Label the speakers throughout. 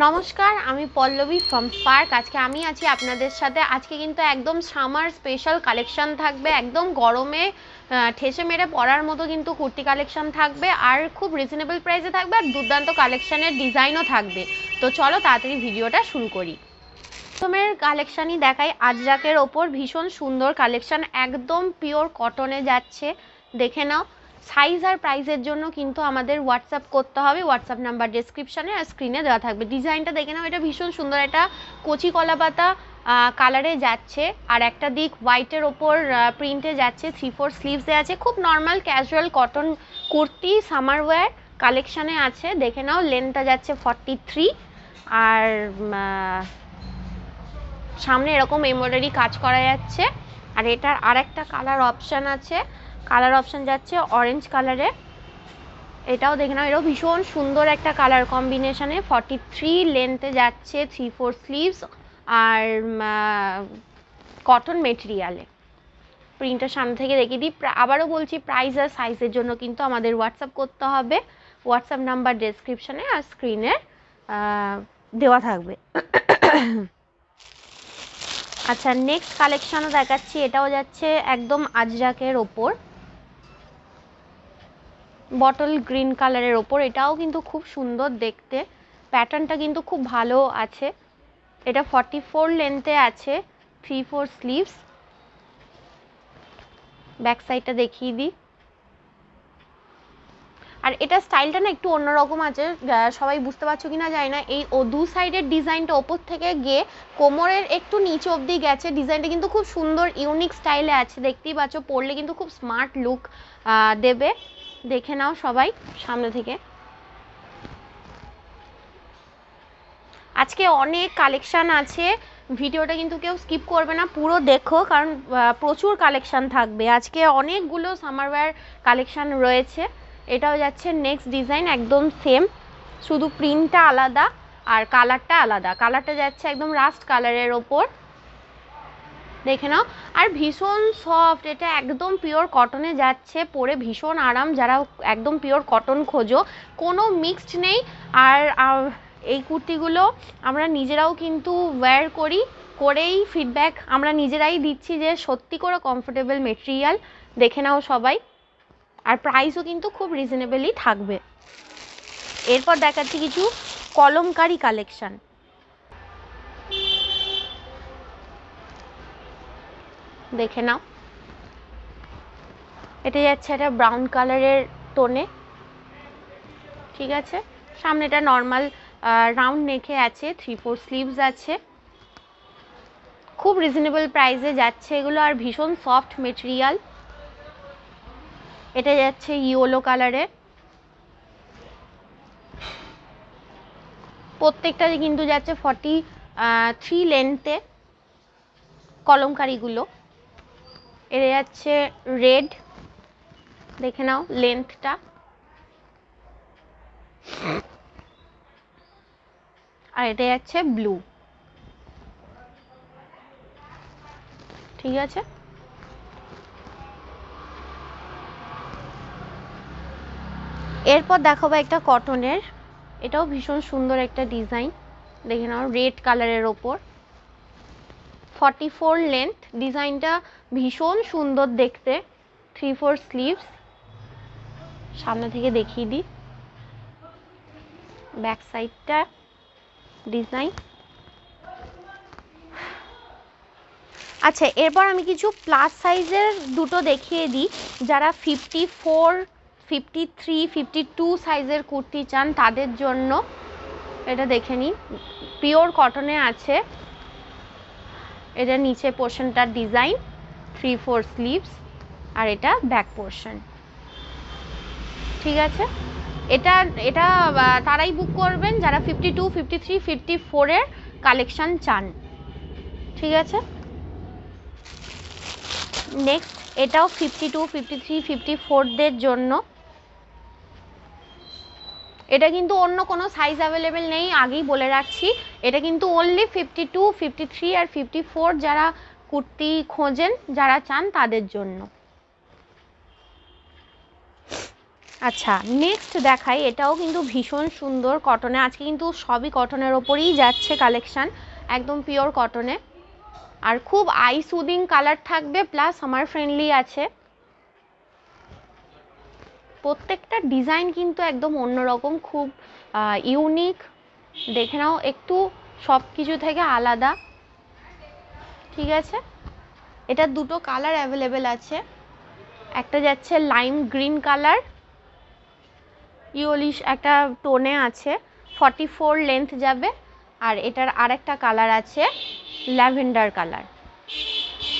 Speaker 1: নমস্কার, আমি Pallavi from spark. আজকে আমি আছি আপনাদের সাথে। আজকে কিন্তু একদম সামার স্পেশাল কালেকশন থাকবে, একদম গরমে ঠেসে মেরে পরার মতো কিন্তু কুর্তি কালেকশন থাকবে, আর খুব রিজনেবল প্রাইসে থাকবে, আর দুর্দান্ত কালেকশনের ডিজাইনও থাকবে। তো চলো তাড়াতাড়ি ভিডিওটা শুরু করি। প্রথমের কালেকশানই দেখাই, আজরাকের ওপর ভীষণ সুন্দর কালেকশন, একদম পিওর কটনে যাচ্ছে। দেখে নাও। সাইজ আর প্রাইসের জন্য কিন্তু আমাদের হোয়াটসঅ্যাপ করতে হবে। হোয়াটসঅ্যাপ নাম্বার ডেসক্রিপশানে আর স্ক্রিনে দেওয়া থাকবে। ডিজাইনটা দেখে নাও, এটা ভীষণ সুন্দর, একটা কচি কলা পাতা কালারে যাচ্ছে, আর একটা দিক হোয়াইটের ওপর প্রিন্টে যাচ্ছে। 3/4 স্লিভসে আছে, খুব normal casual cotton kurti summer wear কালেকশানে আছে। দেখে নাও, লেন্থটা যাচ্ছে 43, আর সামনে এরকম এমব্রয়ডারি কাজ করা যাচ্ছে। আর এটার আরেকটা কালার অপশান আছে, কালার অপশান যাচ্ছে অরেঞ্জ কালারে। এটাও দেখে নাও, এটাও ভীষণ সুন্দর একটা কালার কম্বিনেশনে। 43 লেন্থে যাচ্ছে, 3/4 স্লিভস, আর কটন মেটেরিয়ালে। প্রিন্টটা সামনে থেকে দেখিয়ে দিই। আবারও বলছি, প্রাইস আর সাইজের জন্য কিন্তু আমাদের হোয়াটসঅ্যাপ করতে হবে। হোয়াটসঅ্যাপ নাম্বার ডেসক্রিপশানে আর স্ক্রিনে দেওয়া থাকবে। আচ্ছা, নেক্সট কালেকশনও দেখাচ্ছি। এটাও যাচ্ছে একদম আজরাকের ওপর, বটল গ্রিন কালারের ওপর। এটাও কিন্তু খুব সুন্দর দেখতে, প্যাটার্নটা কিন্তু খুব ভালো আছে। এটা 44 লেন্থে আছে, 3/4 স্লিভস। ব্যাক সাইডটা দেখিয়ে দিই। আর এটা স্টাইলটা না একটু অন্যরকম আছে, সবাই বুঝতে পারছো কিনা জানি না। এই দু সাইডের ডিজাইনটা ওপর থেকে গিয়ে কোমরের একটু নিচ অবধি গেছে। ডিজাইনটা কিন্তু খুব সুন্দর ইউনিক স্টাইলে আছে, দেখতেই পাচ্ছ। পরলে কিন্তু খুব স্মার্ট লুক দেবে। দেখে নাও সবাই সামনে থেকে। আজকে অনেক কালেকশান আছে, ভিডিওটা কিন্তু কেউ স্কিপ করবে না, পুরো দেখো, কারণ প্রচুর কালেকশান থাকবে। আজকে অনেকগুলো সামারওয়্যার কালেকশান রয়েছে। এটাও যাচ্ছে নেক্সট ডিজাইন, একদম সেম, শুধু প্রিন্টটা আলাদা আর কালারটা আলাদা। কালারটা যাচ্ছে একদম রাস্ট কালারের ওপর, দেখে নাও। আর ভীষণ সফট, এটা একদম পিওর কটনে যাচ্ছে, পরে ভীষণ আরাম। যারা একদম পিওর কটন খোঁজো, কোনো মিক্সড নেই। আর এই কুর্তিগুলো আমরা নিজেরাও কিন্তু ওয়্যার করেই ফিডব্যাক আমরা নিজেরাই দিচ্ছি যে সত্যি করে কমফোর্টেবল মেটেরিয়াল। দেখে নাও সবাই। আর প্রাইসও কিন্তু খুব রিজনেবলই থাকবে। এরপর দেখাচ্ছি কিছু কলমকারি কালেকশান। দেখে নাও, এটা যাচ্ছে একটা ব্রাউন কালারের টোনে, ঠিক আছে। সামনেটা নর্মাল রাউন্ড নেকে আছে, 3/4 স্লিভস আছে। খুব রিজনেবল প্রাইসে যাচ্ছে এগুলো, আর ভীষণ সফট মেটেরিয়াল। এটা যাচ্ছে ইয়েলো কালারে। প্রত্যেকটা কিন্তু যাচ্ছে 43 লেন্থে কলমকারিগুলো। এটা যাচ্ছে রেড, দেখে নাও লেন্থটা। আর এটা যাচ্ছে ব্লু, ঠিক আছে। এরপর দেখাবো একটা কটনের, এটাও ভীষণ সুন্দর একটা ডিজাইন। দেখে নাও, রেড কালারের ওপর, 44 লেন্থ। ডিজাইনটা ভীষণ সুন্দর দেখতে, 3/4 স্লিভস। সামনে থেকে দেখিয়ে দিই ব্যাক সাইডটা ডিজাইন। আচ্ছা, এরপর আমি কিছু প্লাস সাইজের দুটো দেখিয়ে দিই। যারা 54, 53, 52 সাইজের কুর্তি চান তাদের জন্য এটা দেখে নিন। পিওর কটনে আছে, এটা নিচে পোর্শনটার ডিজাইন, 3/4 স্লিভস, আর এটা ব্যাক পোর্শন, ঠিক আছে। এটা এটা তারাই বুক করবেন যারা 52, 53, 54 এর কালেকশন চান, ঠিক আছে। নেক্সট এটাও 52, 53, 54দের জন্য। এটা কিন্তু অন্য কোনো সাইজ অ্যাভেলেবেল নেই, আগেই বলে রাখছি। এটা কিন্তু অনলি 52, 53 আর 54 যারা কুর্তি খোঁজেন, যারা চান তাদের জন্য। আচ্ছা, নেক্সট দেখাই, এটাও কিন্তু ভীষণ সুন্দর কটনে। আজকে কিন্তু সবই কটনের ওপরেই যাচ্ছে কালেকশান, একদম পিওর কটনে। আর খুব আই সুদিং কালার থাকবে, প্লাস সামার ফ্রেন্ডলি আছে। প্রত্যেকটা ডিজাইন কিন্তু একদম অন্যরকম, খুব ইউনিক। দেখে নাও, একটু সব কিছু থেকে আলাদা। ঠিক আছে, এটা দুটো কালার অ্যাভেলেবেল আছে। একটা যাচ্ছে লাইম গ্রিন কালার, ইয়োলিশ একটা টোনে আছে, 44 লেন্থ যাবে। আর এটার আরেকটা কালার আছে ল্যাভেন্ডার কালার,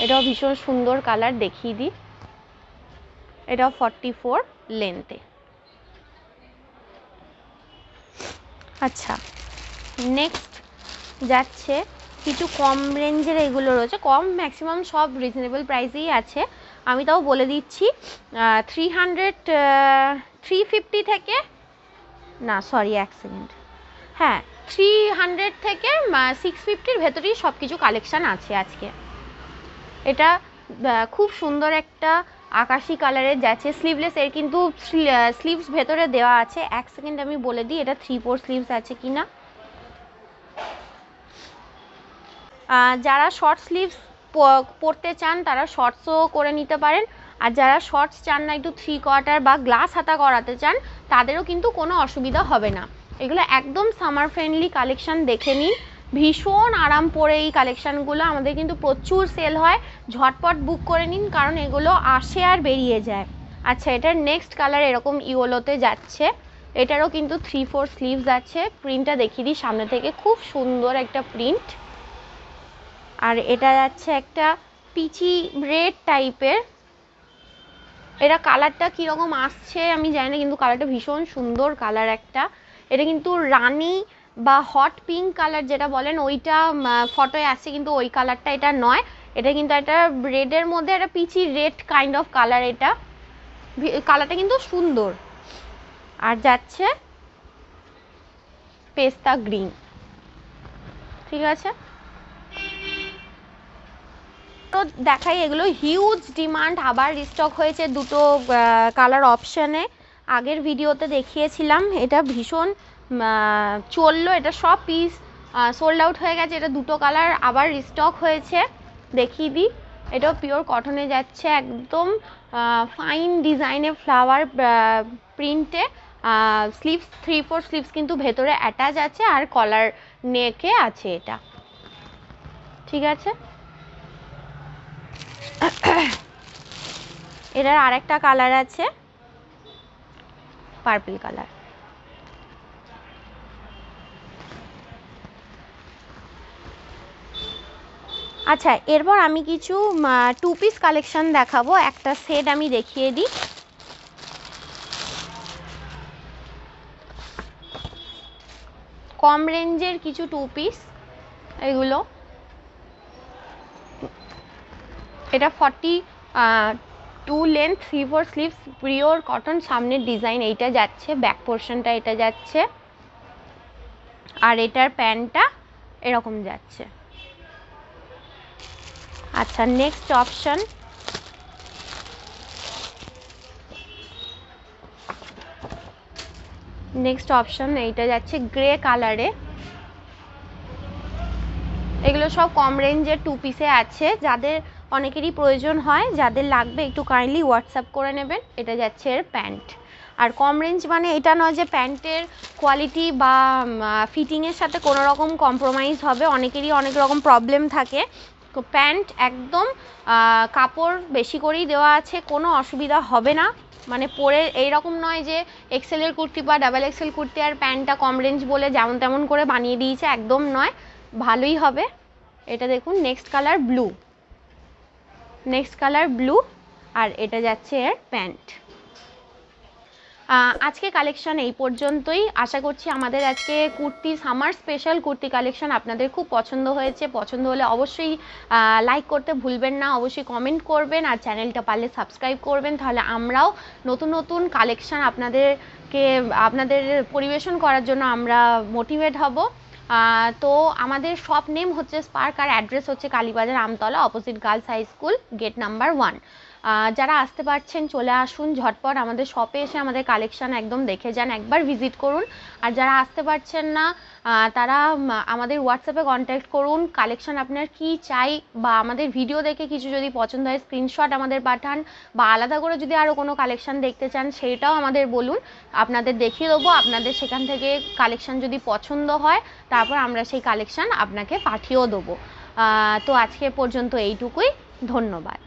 Speaker 1: এটাও ভীষণ সুন্দর কালার, দেখিয়ে দিই। এটাও 44 লেন্থে। আচ্ছা, নেক্সট যাচ্ছে কিছু কম রেঞ্জের, এগুলো রয়েছে কম, ম্যাক্সিমাম সব রিজনেবল প্রাইসেই আছে। আমি তাও বলে দিচ্ছি, 350 থেকে, না সরি এক সেকেন্ড, হ্যাঁ 300 থেকে 650-র ভেতরেই সব কিছু কালেকশান আছে আজকে। এটা খুব সুন্দর একটা আকাশি কালারের যাচ্ছে, স্লিভলেস। এর কিন্তু স্লিভস ভেতরে দেওয়া আছে। এক সেকেন্ড আমি বলে দিই এটা 3/4 স্লিভস আছে কিনা। যারা শর্ট স্লিভস পরতে চান তারা শর্টসও করে নিতে পারেন, আর যারা শর্টস চান না, একটু 3/4 বা গ্লাস হাতা করাতে চান, তাদেরও কিন্তু কোনো অসুবিধা হবে না। এগুলো একদম সামার ফ্রেন্ডলি কালেকশান, দেখে নিন। ভীষণ আরাম পরে এই কালেকশানগুলো, আমাদের কিন্তু প্রচুর সেল হয়। ঝটপট বুক করে নিন, কারণ এগুলো আসে আর বেরিয়ে যায়। আচ্ছা, এটার নেক্সট কালার এরকম ইয়েলোতে যাচ্ছে। এটারও কিন্তু 3/4 স্লিভস আছে। প্রিন্টটা দেখিয়ে দিই সামনে থেকে, খুব সুন্দর একটা প্রিন্ট। আর এটা যাচ্ছে একটা পিচি রেড টাইপের। এটা কালারটা কীরকম আসছে আমি জানি না, কিন্তু কালারটা ভীষণ সুন্দর কালার একটা। এটা কিন্তু রানি বা হট পিঙ্ক কালার যেটা বলেন, ওইটা ফটোয় আসছে, কিন্তু ওই কালারটা এটা নয়। এটা কিন্তু একটা রেডের মধ্যে একটা peachy red kind of colour. এটা কালারটা কিন্তু সুন্দর। আর যাচ্ছে পেস্তা গ্রিন। ঠিক আছে, তো দেখাই, এগুলো হিউজ ডিমান্ড, আবার রিস্টক হয়েছে দুটো কালার অপশানে। আগের ভিডিওতে দেখিয়েছিলাম, এটা ভীষণ চললো। এটা সব পিস সোল্ড আউট হয়ে গেছে। এটা দুটো কালার আবার রিস্টক হয়েছে, দেখিয়ে দিই। এটাও পিওর কটনে যাচ্ছে, একদম ফাইন ডিজাইনে ফ্লাওয়ার প্রিন্টে। স্লিভস 3/4 স্লিভস কিন্তু ভেতরে অ্যাটাচ আছে, আর কলার নেকে আছে এটা। ঠিক আছে, এটার আরেকটা কালার আছে পার্পল কালার। আচ্ছা, এরপর আমি কিছু 2 পিস কালেকশন দেখাবো। একটা সেট আমি দেখিয়ে দিই। কম রেঞ্জের কিছু 2 পিস এগুলো। এটা 42 লেন্থ, 3/4 স্লিভস, পিওর কটন। সামনের ডিজাইন এইটা যাচ্ছে, ব্যাক পোর্শনটা এটা যাচ্ছে, আর এটার প্যান্টটা এরকম যাচ্ছে। আচ্ছা, নেক্সট অপশন, এইটা যাচ্ছে গ্রে কালারে। এগুলো সব কম রেঞ্জের 2 পিসে আছে। যাদের অনেকেরই প্রয়োজন হয়, যাদের লাগবে একটু কাইন্ডলি হোয়াটসঅ্যাপ করে নেবেন। এটা যাচ্ছে এর প্যান্ট। আর কম রেঞ্জ মানে এটা নয় যে প্যান্টের কোয়ালিটি বা ফিটিংয়ের সাথে কোনো রকম কম্প্রোমাইজ হবে, অনেকেরই অনেক রকম প্রবলেম থাকে। তো প্যান্ট একদম কাপড় বেশি করেই দেওয়া আছে, কোনো অসুবিধা হবে না। মানে পরে এইরকম নয় যে এক্সেলের কুর্তি বা ডাবল এক্সেল কুর্তি আর প্যান্টটা কম রেঞ্জ বলে যেমন তেমন করে বানিয়ে দিয়েছে, একদম নয়, ভালোই হবে। এটা দেখুন, নেক্সট কালার ব্লু, আর এটা যাচ্ছে এর প্যান্ট। আজকে কালেকশন এই পর্যন্তই। আশা করছি আমাদের আজকে kurti, summer special kurti collection আপনাদের খুব পছন্দ হয়েছে। পছন্দ হলে অবশ্যই লাইক করতে ভুলবেন না, অবশ্যই কমেন্ট করবেন, আর চ্যানেলটা পারলে সাবস্ক্রাইব করবেন। তাহলে আমরাও নতুন নতুন কালেকশন আপনাদের পরিবেশন করার জন্য আমরা মোটিভেট হব। তো আমাদের শপ নেম হচ্ছে স্পার্ক, আর অ্যাড্রেস হচ্ছে Kalibazar, Amtala, opposite girls high school, gate number 1। যারা আসতে পারছেন চলে আসুন ঝটপট আমাদের শপে এসে আমাদের কালেকশান একদম দেখে যান, একবার ভিজিট করুন। আর যারা আসতে পারছেন না তারা আমাদের হোয়াটসঅ্যাপে কন্ট্যাক্ট করুন, কালেকশান আপনার কি চাই বা আমাদের ভিডিও দেখে কিছু যদি পছন্দ হয় স্ক্রিনশট আমাদের পাঠান, বা আলাদা করে যদি আরও কোনো কালেকশান দেখতে চান সেইটাও আমাদের বলুন, আপনাদের দেখিয়ে দেবো। আপনাদের সেখান থেকে কালেকশান যদি পছন্দ হয় তারপর আমরা সেই কালেকশান আপনাকে পাঠিয়েও দেবো। তো আজকে পর্যন্ত এইটুকুই, ধন্যবাদ।